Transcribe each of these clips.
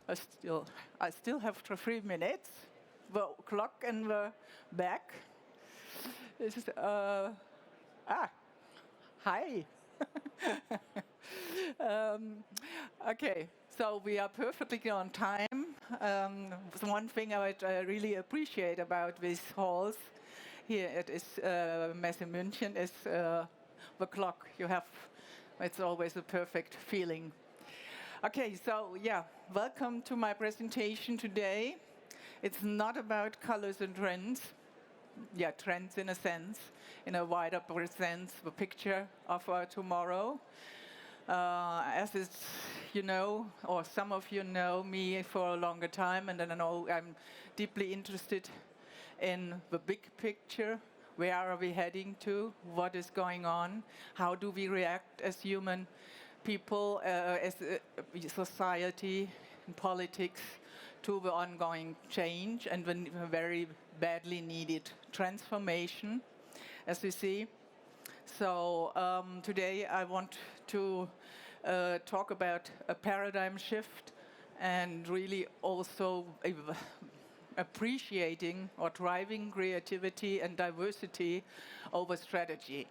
I still have 3 minutes. The clock in the back is, hi. Okay, so we are perfectly on time. One thing I really appreciate about these halls here at Messe München is the clock. It's always a perfect feeling. Okay, so yeah, welcome to my presentation today. It's not about colors and trends. Yeah, trends in a sense, in a wider sense, the picture of our tomorrow. You know, or some of you know me for a longer time, and then I know I'm deeply interested in the big picture. Where are we heading to? What is going on? How do we react as human people, as a society, in politics, to the ongoing change and the very badly needed transformation, as we see. So today I want to talk about a paradigm shift and really also appreciating or driving creativity and diversity over strategy.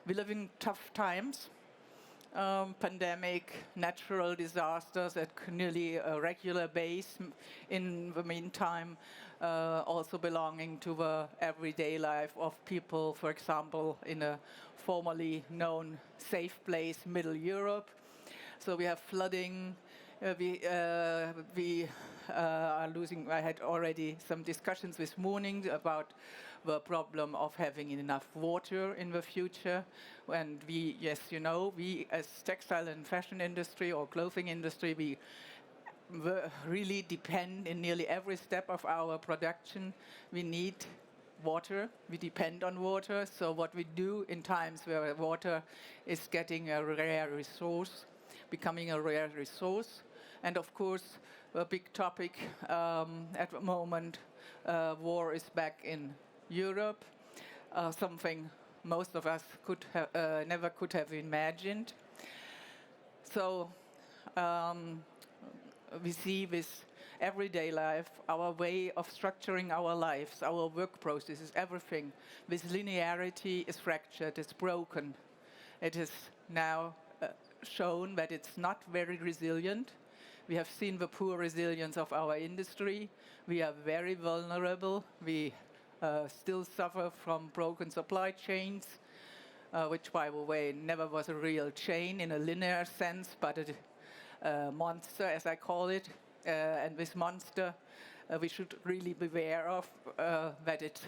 We live in tough times. Pandemic, natural disasters at nearly a regular base. In the meantime, also belonging to the everyday life of people, for example, in a formerly known safe place, Middle Europe. So we have flooding. We are losing. I had already some discussions this morning about the problem of having enough water in the future. And we, yes, you know, we as textile and fashion industry or clothing industry, we really depend in nearly every step of our production. We need water. We depend on water. So what we do in times where water is getting a rare resource, becoming a rare resource. And of course, a big topic at the moment, war is back in Europe, something most of us never could have imagined. So we see this everyday life, our way of structuring our lives, our work processes, everything. This linearity is fractured, it's broken. It is now shown that it's not very resilient. We have seen the poor resilience of our industry. We are very vulnerable. We still suffer from broken supply chains, which, by the way, never was a real chain in a linear sense, but a monster, as I call it. And this monster, we should really be aware of that it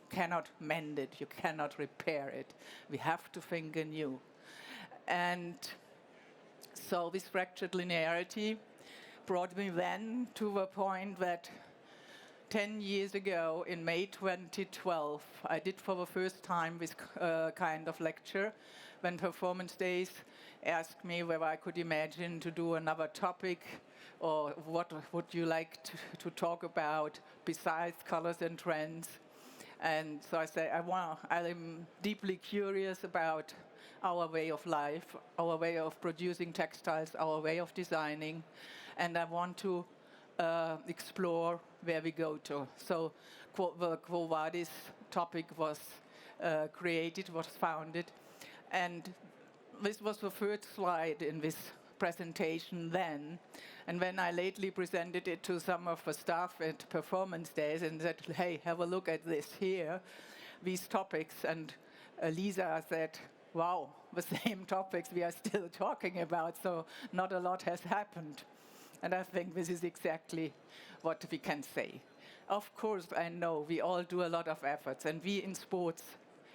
cannot mend it. You cannot repair it. We have to think anew. And so this fractured linearity brought me then to the point that 10 years ago, in May 2012, I did for the first time this kind of lecture when Performance Days asked me whether I could imagine to do another topic or what would you like to talk about besides colors and trends. And so I said, I'm deeply curious about our way of life, our way of producing textiles, our way of designing, and I want to explore where we go to. So the Vadis topic was created, was founded, and this was the third slide in this presentation then. And when I lately presented it to some of the staff at Performance Days and said, hey, have a look at this here, these topics, and Lisa said, wow, the same topics we are still talking about, so not a lot has happened. And I think this is exactly what we can say. Of course, I know we all do a lot of efforts, and we in sports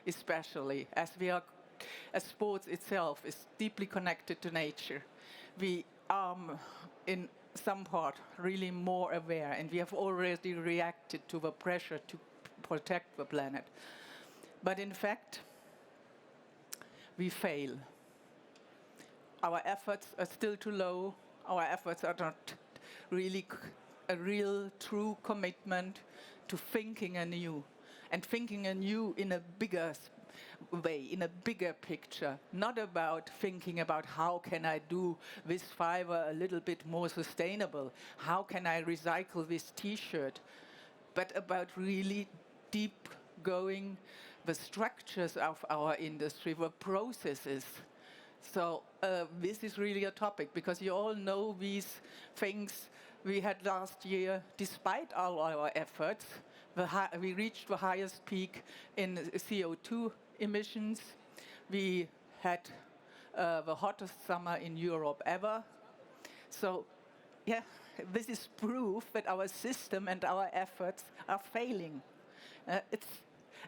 especially, as sports itself is deeply connected to nature. We are, in some part, really more aware, and we have already reacted to the pressure to protect the planet. But in fact, we fail. Our efforts are still too low. Our efforts are not really a real, true commitment to thinking anew, and thinking anew in a bigger way, in a bigger picture, not about thinking about how can I do this fiber a little bit more sustainable, how can I recycle this T-shirt, but about really deep going the structures of our industry, the processes. So this is really a topic, because you all know these things we had last year. Despite all our efforts, we reached the highest peak in CO2 emissions. We had the hottest summer in Europe ever. So yeah, this is proof that our system and our efforts are failing.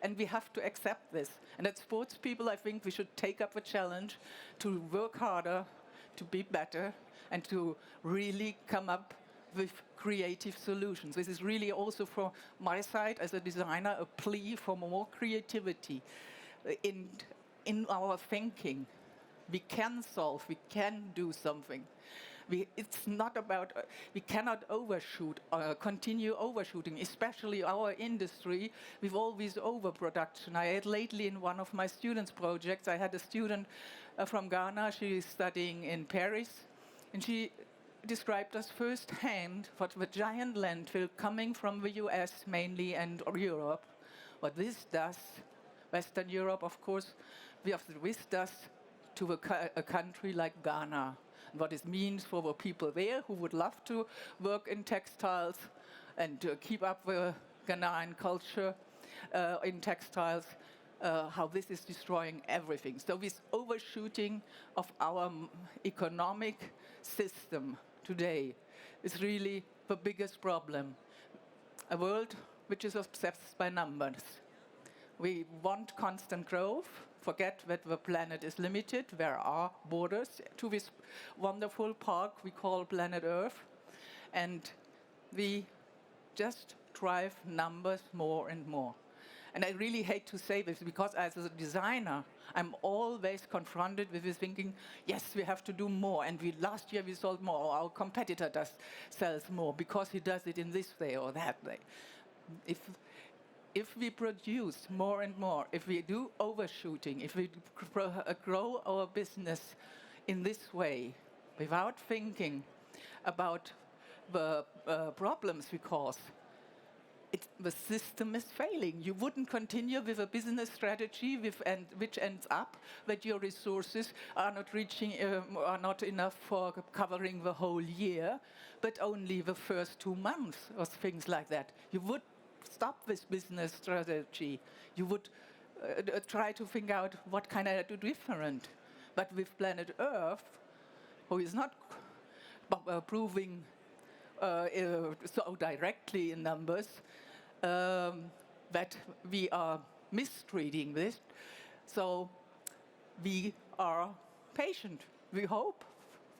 And we have to accept this. And as sports people, I think we should take up the challenge to work harder, to be better, and to really come up with creative solutions. This is really also from my side as a designer a plea for more creativity in our thinking. We can solve, we can do something. It's not about, we cannot overshoot, continue overshooting, especially our industry with all this overproduction. I had lately in one of my students' projects, I had a student from Ghana. She is studying in Paris, and she described us firsthand what the giant landfill coming from the US mainly and Europe, what this does, Western Europe of course, this does to a country like Ghana. What it means for the people there who would love to work in textiles and keep up the Ghanaian culture in textiles, how this is destroying everything. So this overshooting of our economic system today is really the biggest problem. A world which is obsessed by numbers. We want constant growth, forget that the planet is limited. There are borders to this wonderful park we call planet Earth. And we just drive numbers more and more. And I really hate to say this, because as a designer, I'm always confronted with this thinking, yes, we have to do more. And last year we sold more, or our competitor sells more, because he does it in this way or that way. If we produce more and more, if we do overshooting, if we grow our business in this way, without thinking about the problems we cause, the system is failing. You wouldn't continue with a business strategy which ends up that your resources are not enough for covering the whole year, but only the first 2 months or things like that. You would stop this business strategy. You would try to think out what can I do different. But with planet Earth, who is not proving so directly in numbers, that we are mistreating this. So we are patient. We hope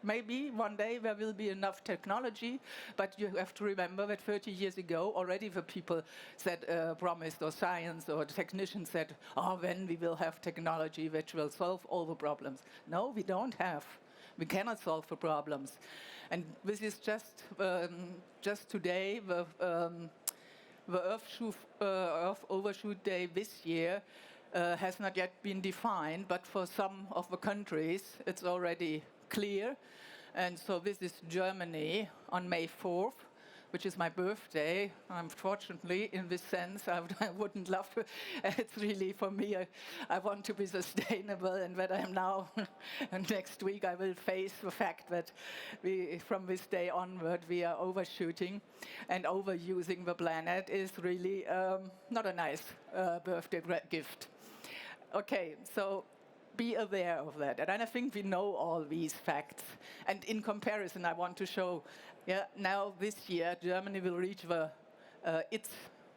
maybe one day there will be enough technology, but you have to remember that 30 years ago already the people said, promised, or science or technicians said, when we will have technology which will solve all the problems. No, we don't have. We cannot solve the problems. And this is just today, the Earth Overshoot Day this year has not yet been defined, but for some of the countries it's already clear. And so this is Germany on May 4th, which is my birthday. Unfortunately, in this sense, I wouldn't love to. It's really, for me, I want to be sustainable, and that I'm now, and next week I will face the fact that from this day onward, we are overshooting, and overusing the planet is really not a nice birthday gift. Okay, so be aware of that. And I think we know all these facts. And in comparison, I want to show, now this year, Germany will reach its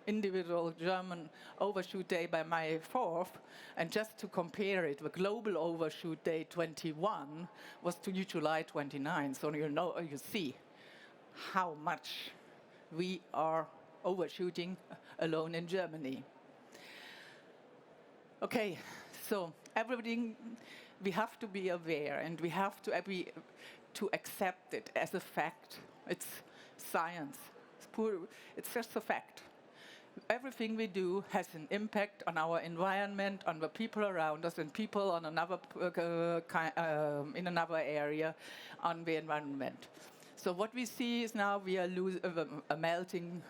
individual German overshoot day by May 4th. And just to compare it, the global overshoot day 21 was to July 29. So you see how much we are overshooting alone in Germany. Okay, so everything, we have to be aware, and we have to accept it as a fact. It's science. It's just a fact. everything we do has an impact on our environment, on the people around us, and people on another in another area on the environment. So what we see is now we are a melting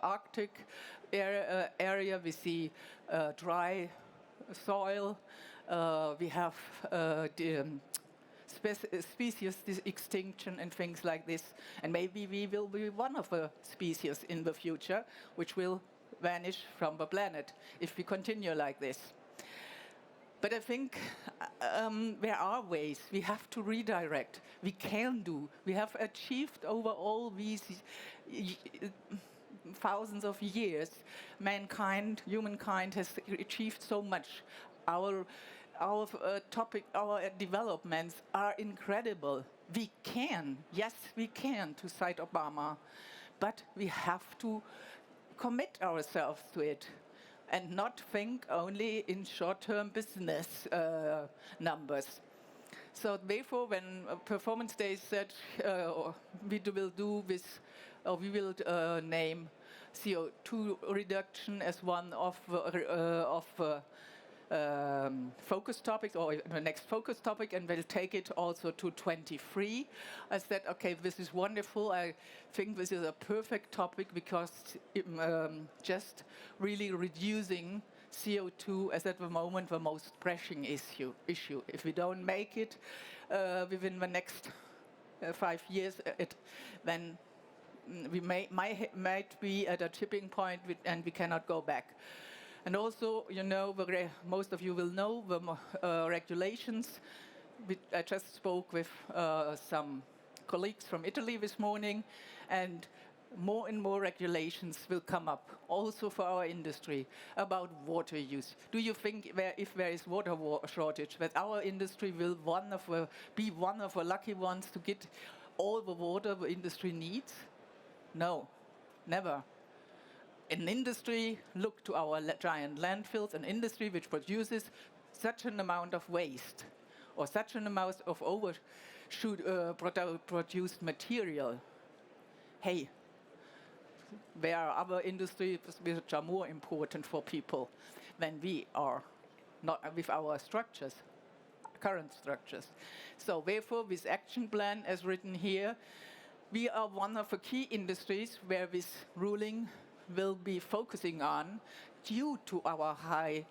Arctic area. We see dry soil. We have species extinction and things like this. And maybe we will be one of the species in the future which will vanish from the planet if we continue like this. But I think there are ways we have to redirect. We can do. We have achieved over all these thousands of years. Humankind has achieved so much. Our developments are incredible. We can, yes, we can, to cite Obama, but we have to commit ourselves to it and not think only in short-term business numbers. So therefore, when Performance Day said we will name CO2 reduction as one of focus topics, or the next focus topic, and we'll take it also to 23. I said, okay, this is wonderful. I think this is a perfect topic because just really reducing CO2 is at the moment the most pressing issue. If we don't make it within the next 5 years, then we might be at a tipping point and we cannot go back. And also, you know, most of you will know the regulations. I just spoke with some colleagues from Italy this morning, and more regulations will come up, also for our industry, about water use. Do you think if there is water shortage, that our industry will be one of the lucky ones to get all the water the industry needs? No, never. An industry, look to our giant landfills, an industry which produces such an amount of waste or such an amount of produced material. Hey, there are other industries which are more important for people than we are, not with our structures, current structures. So therefore, this action plan, as written here, we are one of the key industries where this ruling will be focusing on due to our high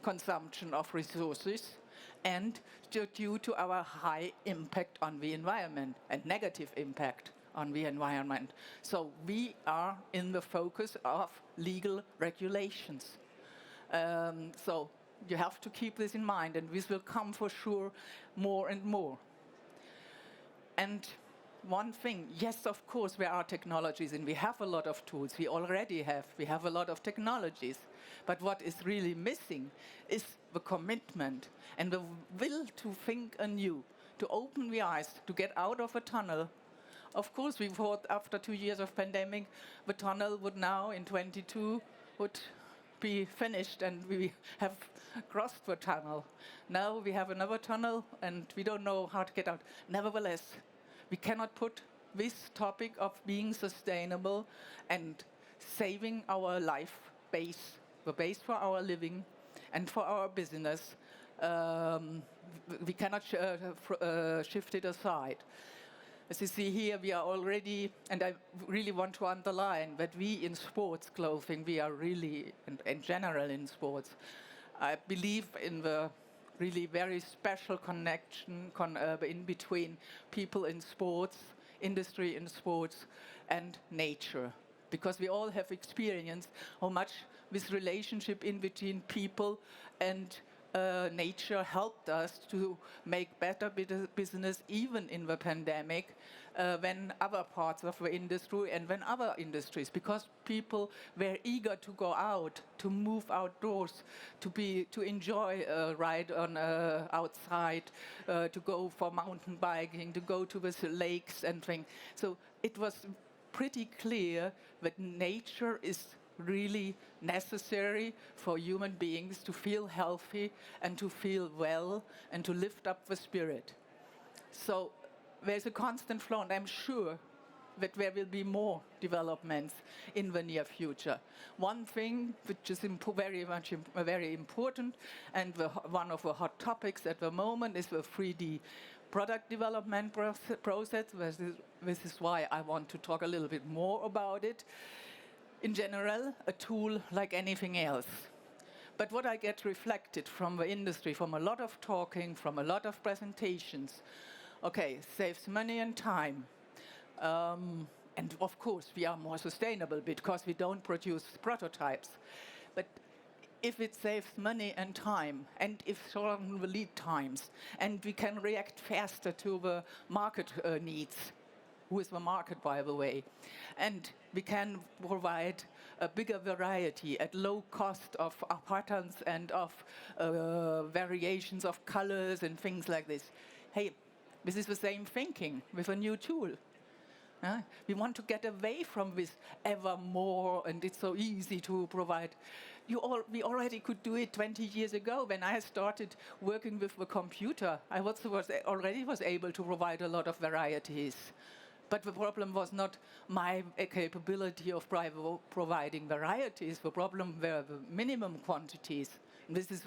consumption of resources and due to our high impact on the environment and negative impact on the environment. So we are in the focus of legal regulations. So you have to keep this in mind, and this will come for sure more and more. And one thing, yes, of course, there are technologies, and we have a lot of tools. We have a lot of technologies. But what is really missing is the commitment and the will to think anew, to open the eyes, to get out of a tunnel. Of course, we thought after 2 years of pandemic, the tunnel would now, in 22, would be finished, and we have crossed the tunnel. Now we have another tunnel, and we don't know how to get out. Nevertheless, we cannot put this topic of being sustainable and saving our life base, the base for our living and for our business, we cannot shift it aside. As you see here, we are already, and I really want to underline that we in sports clothing, we are really, and in general in sports, I believe in the really very special connection in between people in sports, industry in sports, and nature. Because we all have experienced how much this relationship in between people and nature helped us to make better business even in the pandemic than other parts of the industry and than other industries, because people were eager to go out, to move outdoors, to enjoy a ride on outside, to go for mountain biking, to go to the lakes and things. So it was pretty clear that nature is really necessary for human beings to feel healthy and to feel well and to lift up the spirit. So there's a constant flow, and I'm sure that there will be more developments in the near future. One thing which is very important, and one of the hot topics at the moment, is the 3D product development process. This is why I want to talk a little bit more about it. In general, a tool like anything else. But what I get reflected from the industry, from a lot of talking, from a lot of presentations, okay, saves money and time. And of course, we are more sustainable because we don't produce prototypes. But if it saves money and time, and if shorten the lead times, and we can react faster to the market needs, who is the market, by the way, and we can provide a bigger variety at low cost of patterns and of variations of colors and things like this. Hey, this is the same thinking with a new tool. We want to get away from this ever more, and it's so easy to provide. We already could do it 20 years ago. When I started working with the computer, I already was able to provide a lot of varieties. But the problem was not my capability of providing varieties. The problem were the minimum quantities. And this is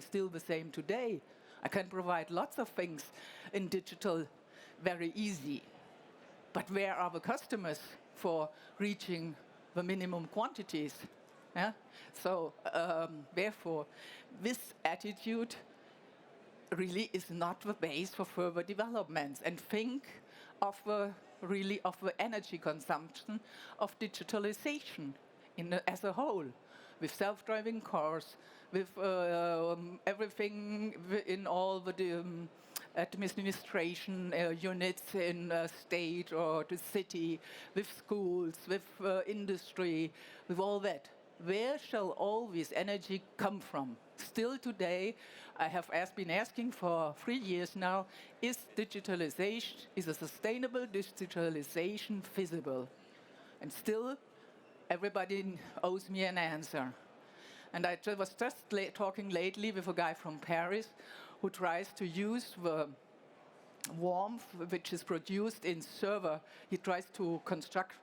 still the same today. I can provide lots of things in digital very easy. But where are the customers for reaching the minimum quantities? Yeah? So therefore, this attitude really is not the base for further developments. And think of the energy consumption of digitalization as a whole, with self-driving cars, with everything in all the administration units in a state or the city, with schools, with industry, with all that. Where shall all this energy come from? Still today, I have been asking for 3 years now, is a sustainable digitalization feasible? And still, everybody owes me an answer. And I was just talking lately with a guy from Paris who tries to use the warmth which is produced in server. He tries to construct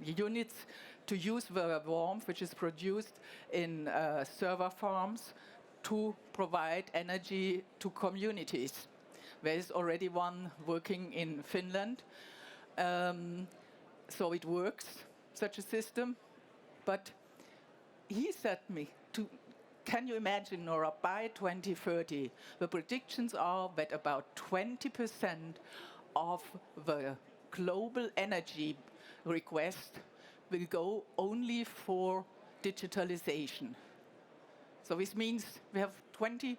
units to use the warmth which is produced in server farms to provide energy to communities. There is already one working in Finland. So it works, such a system. But he said me, can you imagine, Nora, by 2030, the predictions are that about 20% of the global energy request will go only for digitalization. So this means we have 20%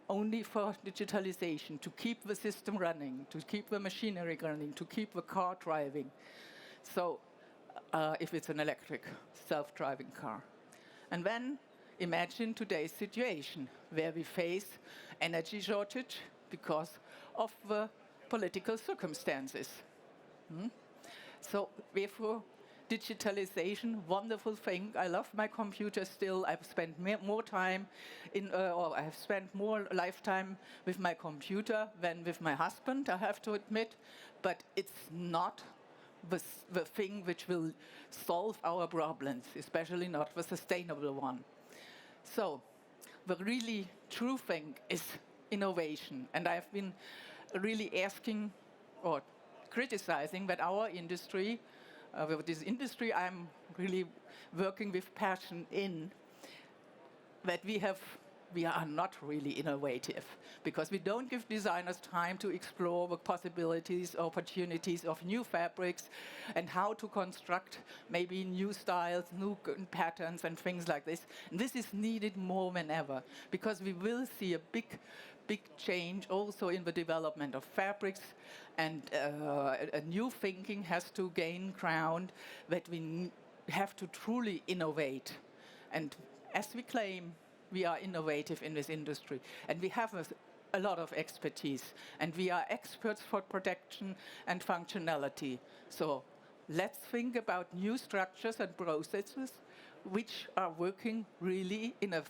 only for digitalization, to keep the system running, to keep the machinery running, to keep the car driving. So if it's an electric self-driving car. And then imagine today's situation where we face energy shortage because of the political circumstances. So therefore, digitalization, wonderful thing. I love my computer still. I've spent more time or I have spent more lifetime with my computer than with my husband, I have to admit. But it's not the thing which will solve our problems, especially not the sustainable one. So the really true thing is innovation. And I've been really asking or criticizing that our industry, with this industry I'm really working with passion in, that we are not really innovative because we don't give designers time to explore the possibilities, opportunities of new fabrics and how to construct maybe new styles, new patterns and things like this. And this is needed more than ever because we will see a big change also in the development of fabrics, and a new thinking has to gain ground that we have to truly innovate. And as we claim, we are innovative in this industry, and we have a lot of expertise, and we are experts for protection and functionality. So let's think about new structures and processes which are working really in a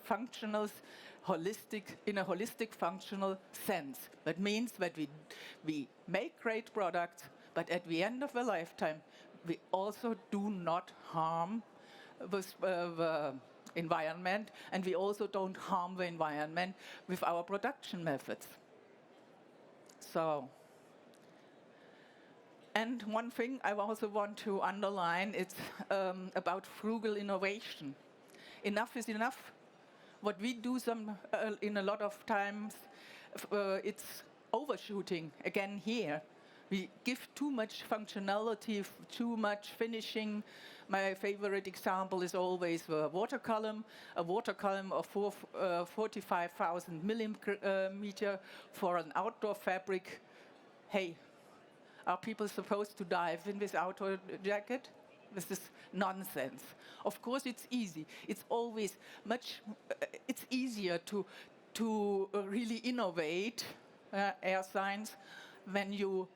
holistic functional sense. That means that we make great products But at the end of the lifetime, we also do not harm the environment, and we also don't harm the environment with our production methods. So, and one thing I also want to underline, it's about frugal innovation. Enough is enough. What we do in a lot of times, it's overshooting again here. We give too much functionality, too much finishing. My favorite example is always the water column, a water column of 45,000 millimeter for an outdoor fabric. Hey, are people supposed to dive in this outdoor jacket? This is nonsense. Of course, it's easy. It's always it's easier to really innovate air science when you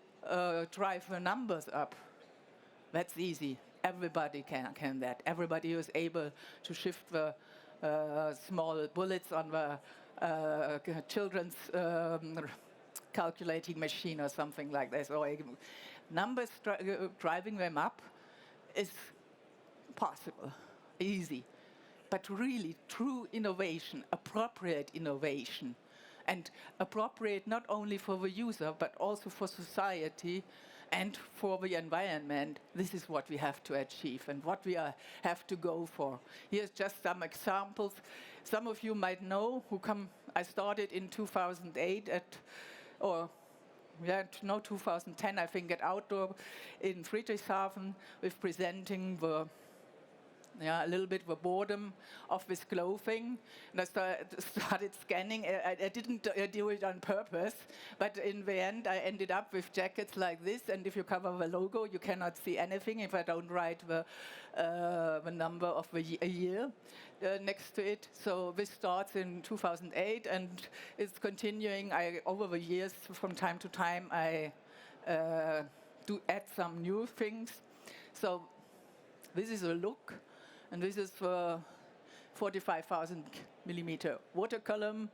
drive the numbers up. That's easy. Everybody can that. Everybody is able to shift the small bullets on the children's calculating machine or something like this. Or numbers driving them up is possible, easy. But really, true innovation, appropriate innovation, and appropriate not only for the user, but also for society and for the environment. This is what we have to achieve and what we have to go for. Here's just some examples. Some of you might know I started in 2008 2010, I think, at Outdoor in Friedrichshafen with presenting a little bit the boredom of this clothing. And I started scanning. I didn't do it on purpose, but in the end, I ended up with jackets like this. And if you cover the logo, you cannot see anything if I don't write the number of the year next to it. So this starts in 2008, and it's continuing. Over the years, from time to time, I do add some new things. So this is a look. And this is for 45,000 millimeter water column.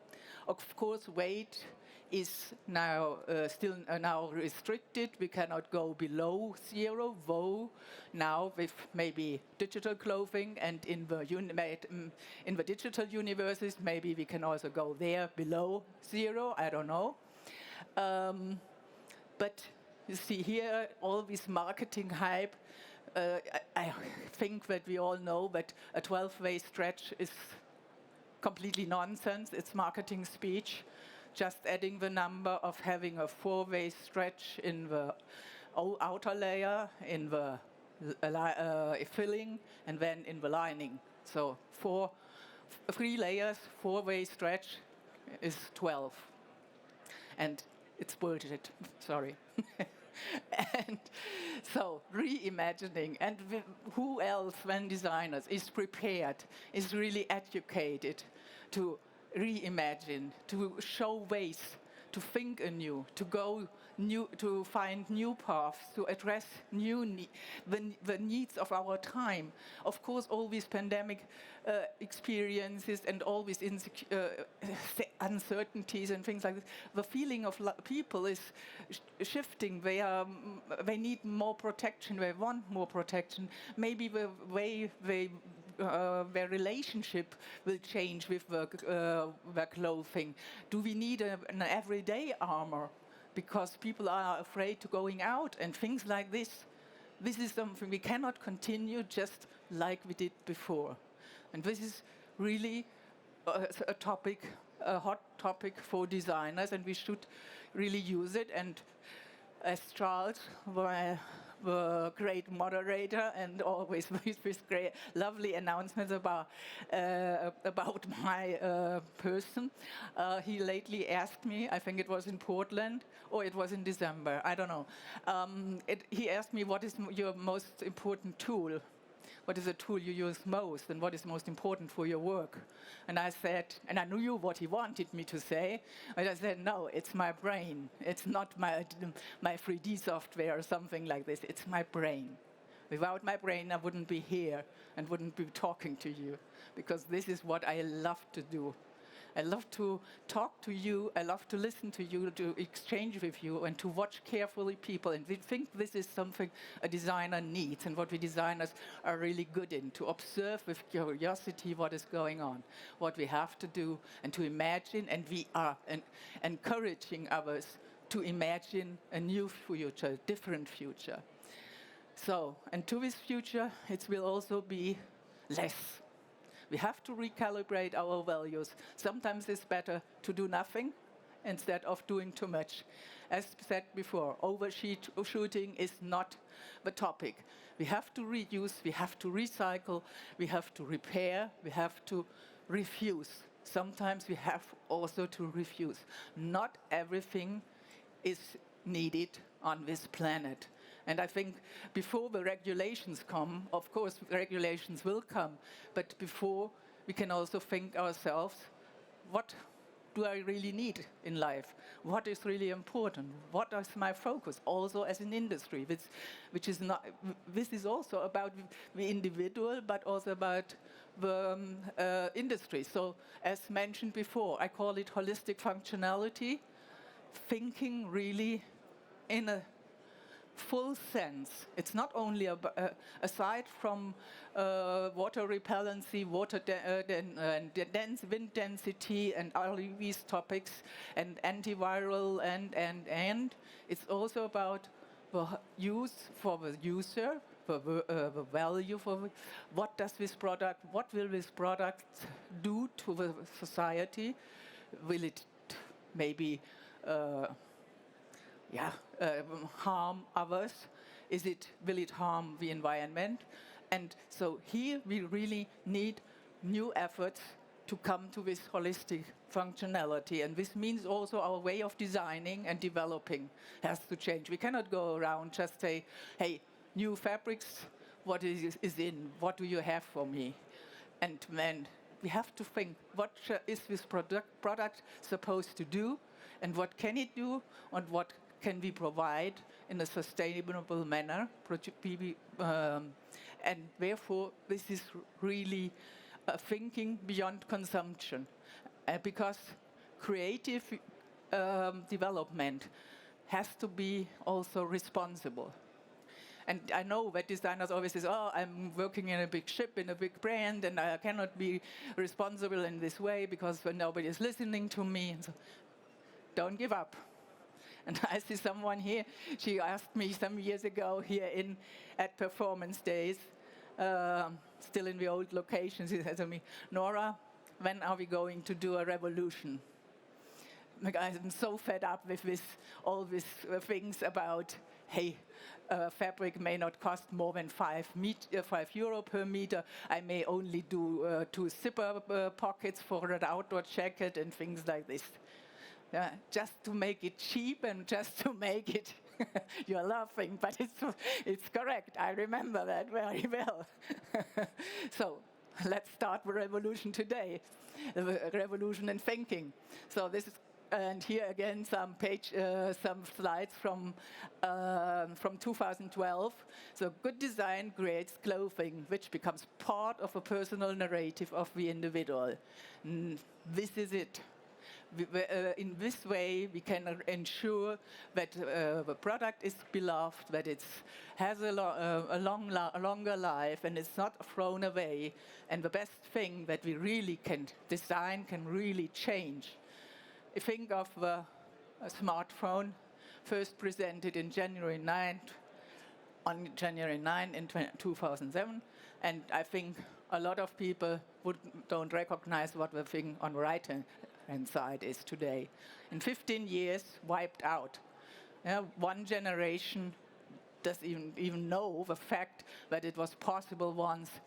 Of course, weight is now still now restricted. We cannot go below 0, though now with maybe digital clothing and in the digital universes, maybe we can also go there below 0. I don't know. But you see here all this marketing hype. I think that we all know that a 12-way stretch is completely nonsense. It's marketing speech. Just adding the number of having a 4-way stretch in the outer layer, in the filling, and then in the lining. So 3 layers, 4-way stretch is 12. And it's bullshit, sorry. And so reimagining, and who else than designers is prepared, is really educated to reimagine, to show ways, to think anew, to go new, to find new paths, to address the needs of our time. Of course, all these pandemic experiences and all these uncertainties and things like this, the feeling of people is shifting. They need more protection. They want more protection. Maybe the way their relationship will change with their clothing. Do we need an everyday armor? Because people are afraid to going out and things like this. This is something we cannot continue just like we did before. And this is really a topic, a hot topic for designers, and we should really use it. And as Charles, the great moderator, and always with great, lovely announcements about my person. He lately asked me, I think it was in Portland, or it was in December, I don't know. He asked me, what is your most important tool? What is the tool you use most, and what is most important for your work? And I said, and I knew what he wanted me to say, but I said, no, it's my brain. It's not my 3D software or something like this. It's my brain. Without my brain, I wouldn't be here and wouldn't be talking to you, because this is what I love to do. I love to talk to you. I love to listen to you, to exchange with you, and to watch carefully people. And we think this is something a designer needs, and what we designers are really good in, to observe with curiosity what is going on, what we have to do, and to imagine. And we are encouraging others to imagine a new future, a different future. So, and to this future, it will also be less. We have to recalibrate our values. Sometimes it's better to do nothing instead of doing too much. As said before, overshooting is not the topic. We have to reuse, we have to recycle, we have to repair, we have to refuse. Sometimes we have also to refuse. Not everything is needed on this planet. And I think before the regulations come, of course regulations will come, but before we can also think ourselves, what do I really need in life? What is really important? What is my focus? Also as an industry, which is not, this is also about the individual, but also about the industry. So as mentioned before, I call it holistic functionality, thinking really in a full sense. It's not only aside from water repellency, dense wind density, and all these topics, and antiviral, and it's also about the use for the user, the value for what does this product, what will this product do to the society? Will it maybe harm others? Will it harm the environment? And so here we really need new efforts to come to this holistic functionality. And this means also our way of designing and developing has to change. We cannot go around just say, hey, new fabrics, what is in? What do you have for me? And then we have to think, what is this product supposed to do? And what can it do? And what can we provide in a sustainable manner? And therefore, this is really thinking beyond consumption. Because creative development has to be also responsible. And I know that designers always say, oh, I'm working in a big ship, in a big brand, and I cannot be responsible in this way because nobody is listening to me. And so, don't give up. And I see someone here, she asked me some years ago here at Performance Days, still in the old location, she said to me, Nora, when are we going to do a revolution? I'm so fed up with all these things about, hey, fabric may not cost more than €5 per meter. I may only do 2 zipper pockets for an outdoor jacket and things like this. Just to make it cheap and just to make it, you're laughing, but it's correct. I remember that very well. So let's start the revolution today, the revolution in thinking. So this is, and here again some slides from 2012. So good design creates clothing, which becomes part of a personal narrative of the individual. This is it. In this way, we can ensure that the product is beloved, that it has a longer life, and it's not thrown away. And the best thing that we really can design can really change. Think of a smartphone, first presented in January 9 in 2007, and I think a lot of people don't recognize what the thing on the right-hand side is today. In 15 years, wiped out. One generation doesn't even know the fact that it was possible once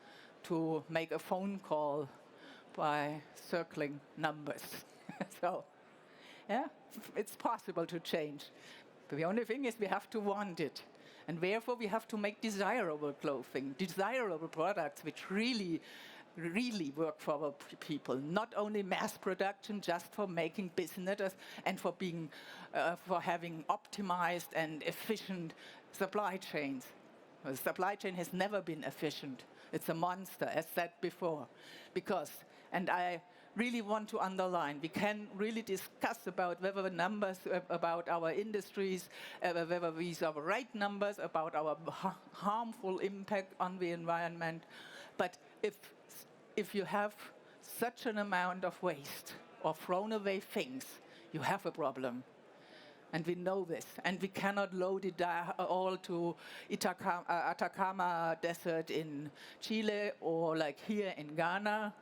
to make a phone call by circling numbers. So, yeah, it's possible to change. But the only thing is we have to want it. And therefore we have to make desirable clothing, desirable products which really work for our people. Not only mass production just for making business and for being, for having optimized and efficient supply chains. The supply chain has never been efficient. It's a monster, as said before. Because, and I really want to underline. We can really discuss about whether the numbers about our industries, whether these are the right numbers about our harmful impact on the environment. But if you have such an amount of waste or thrown away things, you have a problem. And we know this. And we cannot load it all to Atacama Desert in Chile or like here in Ghana.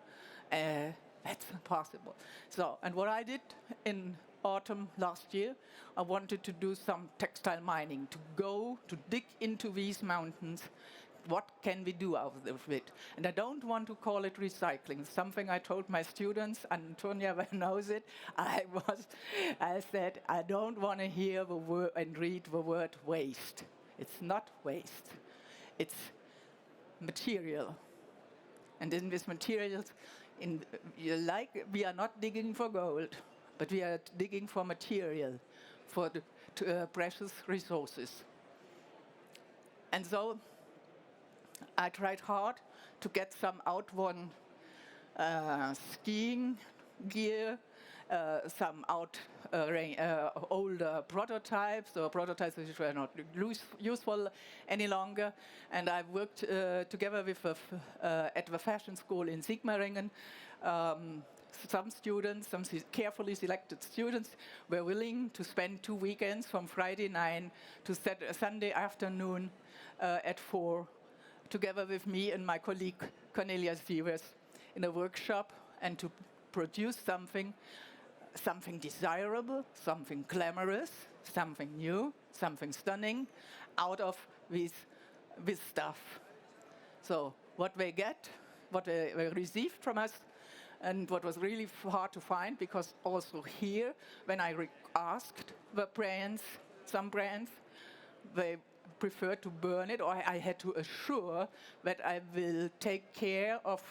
That's impossible. So, and what I did in autumn last year, I wanted to do some textile mining, to dig into these mountains. What can we do out of it? And I don't want to call it recycling. Something I told my students, Antonia knows it. I said, I don't want to hear the word and read the word waste. It's not waste. It's material. And in this materials, we are not digging for gold, but we are digging for material, for the precious resources. And so I tried hard to get some outworn skiing gear, some older prototypes, or prototypes which were not useful any longer. And I worked together with at the fashion school in Sigmaringen. Some students, some carefully selected students, were willing to spend 2 weekends from Friday 9 to Sunday afternoon at 4, together with me and my colleague Cornelia Sievers, in a workshop, and to produce something desirable, something glamorous, something new, something stunning, out of this stuff. So what they received from us, and what was really hard to find, because also here, when I asked the brands, some brands, they preferred to burn it, or I had to assure that I will take care of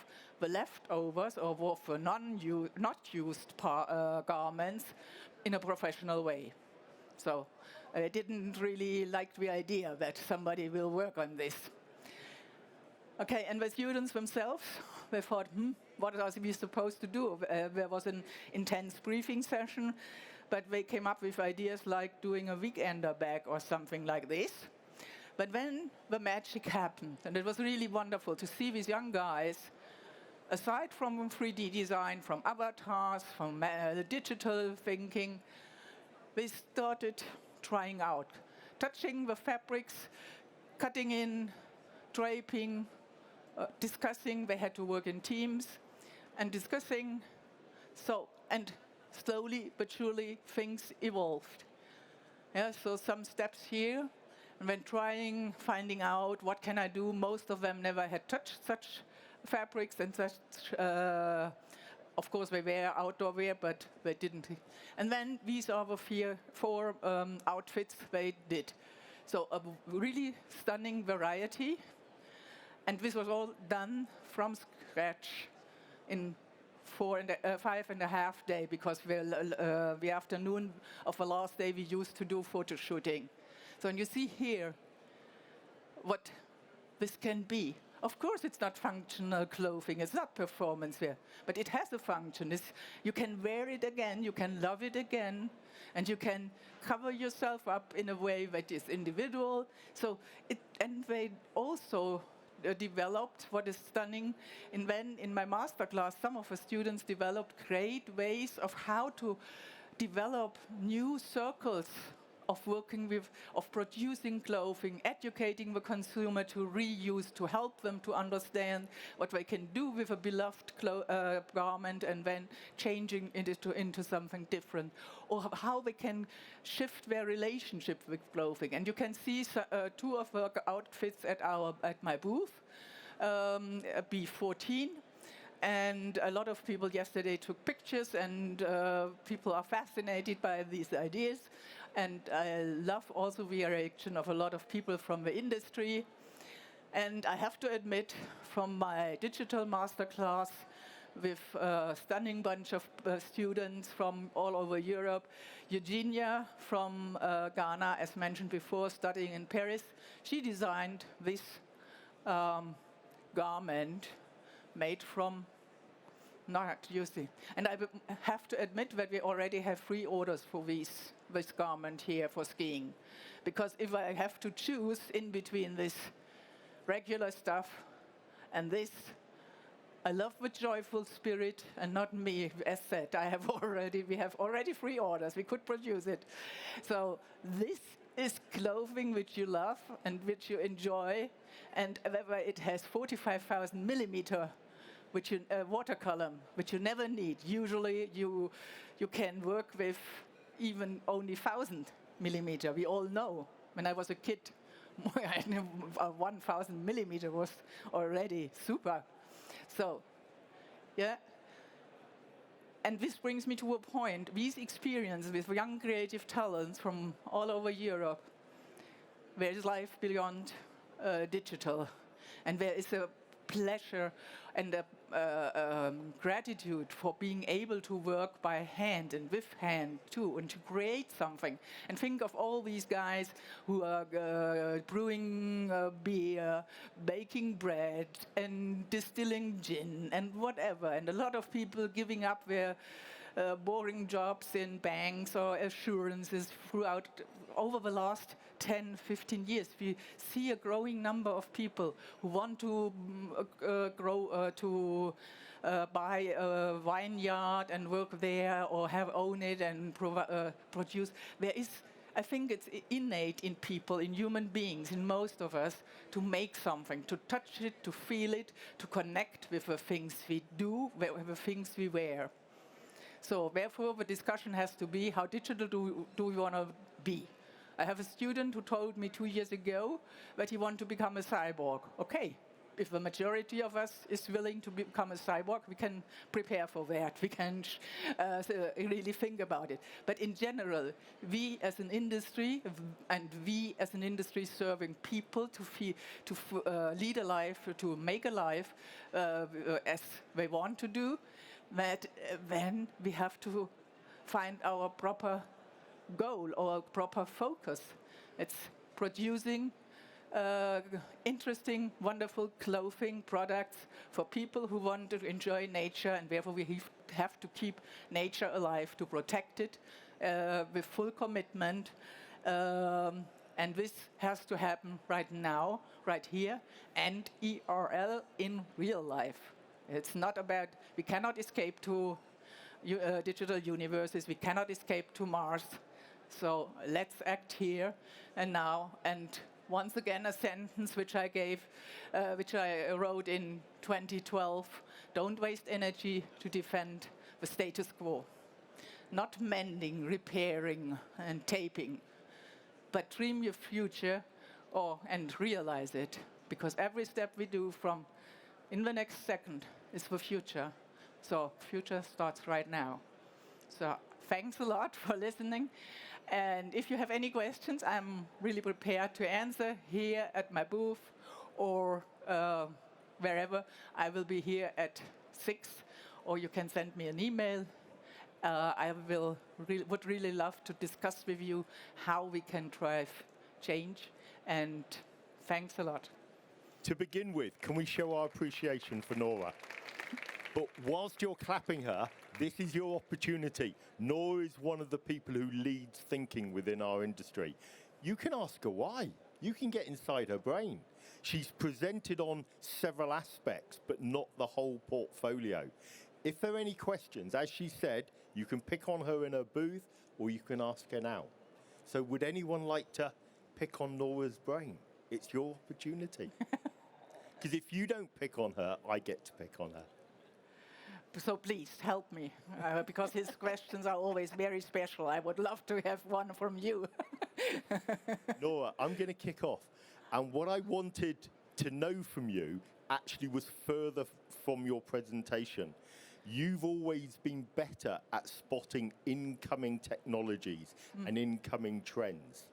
the leftovers or of the not used garments in a professional way. So I didn't really like the idea that somebody will work on this. Okay, and the students themselves, they thought, what are we supposed to do? There was an intense briefing session, but they came up with ideas like doing a weekender bag or something like this. But then the magic happened, and it was really wonderful to see these young guys, aside from 3D design, from avatars, from digital thinking, they started trying out, touching the fabrics, cutting in, draping, discussing. They had to work in teams and discussing. And slowly but surely things evolved. Yeah, so some steps here. And when finding out what can I do, most of them never had touched such fabrics and such. Of course, they were outdoor wear, but they didn't. And then these are the 4 outfits they did. So a really stunning variety. And this was all done from scratch in 5.5 days, because the afternoon of the last day we used to do photo shooting. So, and you see here what this can be. Of course, it's not functional clothing, it's not performance wear, but it has a function. You can wear it again, you can love it again, and you can cover yourself up in a way that is individual. So, and they also developed what is stunning. In my masterclass, some of the students developed great ways of how to develop new circles of working with, of producing clothing, educating the consumer to reuse, to help them to understand what they can do with a beloved garment and then changing it into something different, or how they can shift their relationship with clothing. And you can see 2 of the outfits at my booth, B14. And a lot of people yesterday took pictures, and people are fascinated by these ideas. And I love also the reaction of a lot of people from the industry. And I have to admit, from my digital masterclass with a stunning bunch of students from all over Europe, Eugenia from Ghana, as mentioned before, studying in Paris, she designed this garment made from not using. And I have to admit that we already have 3 orders for this garment here for skiing. Because if I have to choose in between this regular stuff and this, I love the joyful spirit and not me. As said, we have already 3 orders. We could produce it. So this is clothing which you love and which you enjoy, and whether it has 45,000 millimeter water column, which you never need. Usually you can work with even only 1,000 millimeter. We all know. When I was a kid, 1,000 millimeter was already super. So, yeah. And this brings me to a point. These experiences with young creative talents from all over Europe, there is life beyond digital. And there is a pleasure and a gratitude for being able to work by hand and with hand too, and to create something. And think of all these guys who are brewing beer, baking bread, and distilling gin, and whatever. And a lot of people giving up their boring jobs in banks or assurances throughout over the last 10, 15 years. We see a growing number of people who want to buy a vineyard and work there, or own it and produce. I think it's innate in people, in human beings, in most of us, to make something, to touch it, to feel it, to connect with the things we do, with the things we wear. So therefore, the discussion has to be, how digital do we want to be? I have a student who told me 2 years ago that he wants to become a cyborg. Okay, if the majority of us is willing to become a cyborg, we can prepare for that. We can really think about it. But in general, we as an industry, and we as an industry serving people to lead a life, to make a life as they want to do, that then we have to find our proper goal or proper focus. It's producing interesting, wonderful clothing products for people who want to enjoy nature, and therefore we have to keep nature alive, to protect it with full commitment. And this has to happen right now, right here, and IRL in real life. It's not about, we cannot escape to digital universes, we cannot escape to Mars. So let's act here and now. And once again, a sentence which I wrote in 2012: don't waste energy to defend the status quo. Not mending, repairing, and taping, but dream your future and realize it. Because every step we do from in the next second is the future. So future starts right now. So thanks a lot for listening. And if you have any questions, I'm really prepared to answer here at my booth or wherever. I will be here at 6, or you can send me an email. I would really love to discuss with you how we can drive change. And thanks a lot. To begin with, can we show our appreciation for Nora? But whilst you're clapping her, this is your opportunity. Nora is one of the people who leads thinking within our industry. You can ask her why. You can get inside her brain. She's presented on several aspects, but not the whole portfolio. If there are any questions, as she said, you can pick on her in her booth, or you can ask her now. So would anyone like to pick on Nora's brain? It's your opportunity. Because if you don't pick on her, I get to pick on her. So please help me, because his questions are always very special. I would love to have one from you. Nora, I'm going to kick off. And what I wanted to know from you actually was further from your presentation. You've always been better at spotting incoming technologies and incoming trends.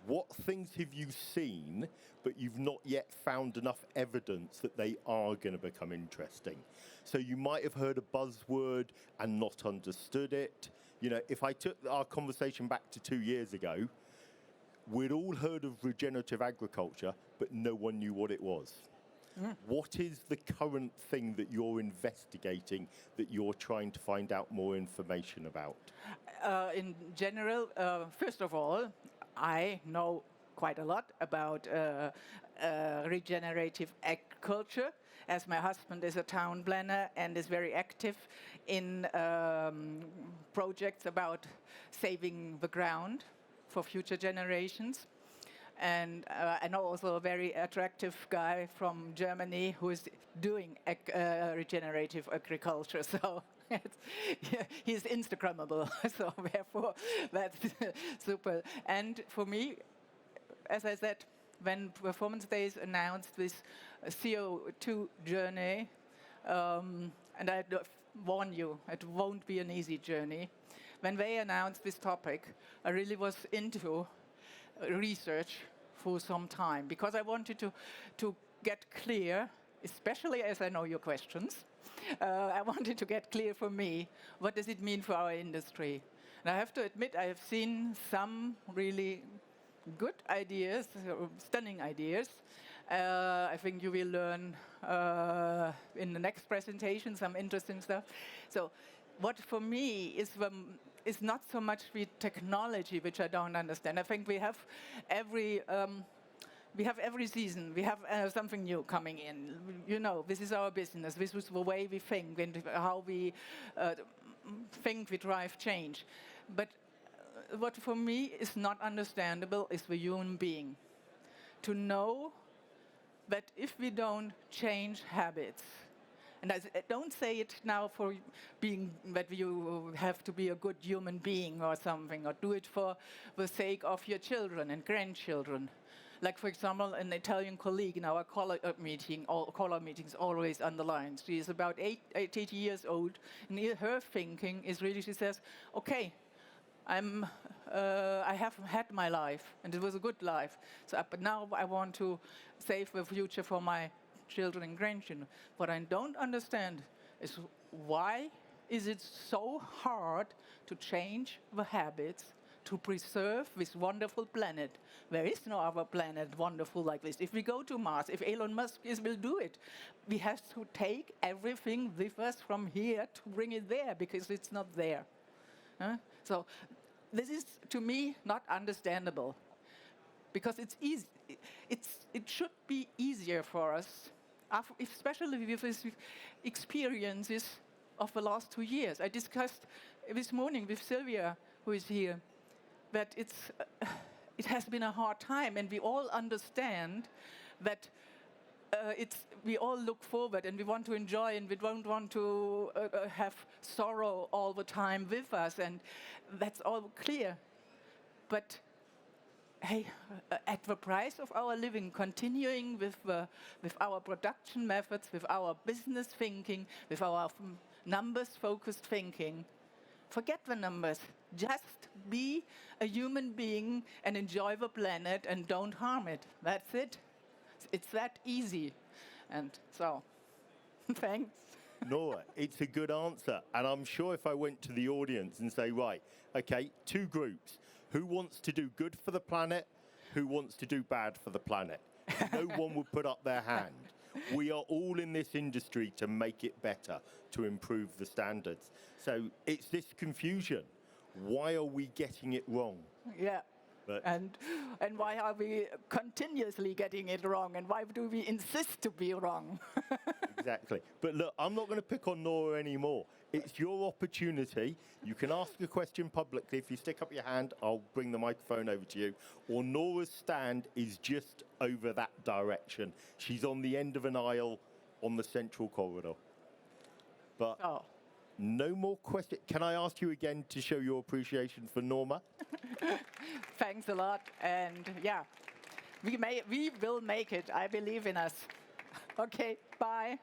What things have you seen, but you've not yet found enough evidence that they are going to become interesting? So you might have heard a buzzword and not understood it. You know, if I took our conversation back to 2 years ago, we'd all heard of regenerative agriculture, but no one knew what it was. What is the current thing that you're investigating, that you're trying to find out more information about? In general, first of all, I know quite a lot about regenerative agriculture, as my husband is a town planner and is very active in projects about saving the ground for future generations. And I know also a very attractive guy from Germany who is doing regenerative agriculture. So he's Instagrammable. So therefore, that's super. And for me, as I said, when Performance Days announced this CO2 journey, and I warn you, it won't be an easy journey. When they announced this topic, I really was into research for some time because I wanted to get clear, especially as I know your questions. I wanted to get clear for me, what does it mean for our industry? And I have to admit, I have seen some really good ideas, stunning ideas. I think you will learn in the next presentation some interesting stuff. So what for me is not so much the technology, which I don't understand. I think we have every season, we have something new coming in. You know, this is our business. This is the way we think and how we think we drive change. But what for me is not understandable is the human being. To know that if we don't change habits, and I don't say it now for being that you have to be a good human being or something, or do it for the sake of your children and grandchildren. Like, for example, an Italian colleague in our color meetings always underlines. She is about 80 years old, and her thinking is really, she says, okay, I have had my life, and it was a good life. So, but now I want to save the future for my children and grandchildren. What I don't understand is why is it so hard to change the habits to preserve this wonderful planet? There is no other planet wonderful like this. If we go to Mars, if Elon Musk will do it, we have to take everything with us from here to bring it there because it's not there. So this is, to me, not understandable because it's easy. It should be easier for us, especially with these experiences of the last 2 years. I discussed this morning with Sylvia, who is here, that it has been a hard time, and we all understand that we all look forward and we want to enjoy, and we don't want to have sorrow all the time with us, and that's all clear. But hey, at the price of our living, continuing with our production methods, with our business thinking, with our numbers-focused thinking, forget the numbers. Just be a human being and enjoy the planet and don't harm it. That's it. It's that easy. And so, thanks. Nora, it's a good answer. And I'm sure if I went to the audience and say, right, okay, 2 groups. Who wants to do good for the planet? Who wants to do bad for the planet? No one would put up their hand. We are all in this industry to make it better, to improve the standards. So it's this confusion. Why are we getting it wrong? Yeah. But and why are we continuously getting it wrong? And why do we insist to be wrong? Exactly. But look, I'm not going to pick on Nora anymore. It's your opportunity. You can ask a question publicly. If you stick up your hand, I'll bring the microphone over to you. Or Nora's stand is just over that direction. She's on the end of an aisle on the central corridor. But no more questions. Can I ask you again to show your appreciation for Norma? Thanks a lot. And yeah, we will make it. I believe in us. Okay, bye.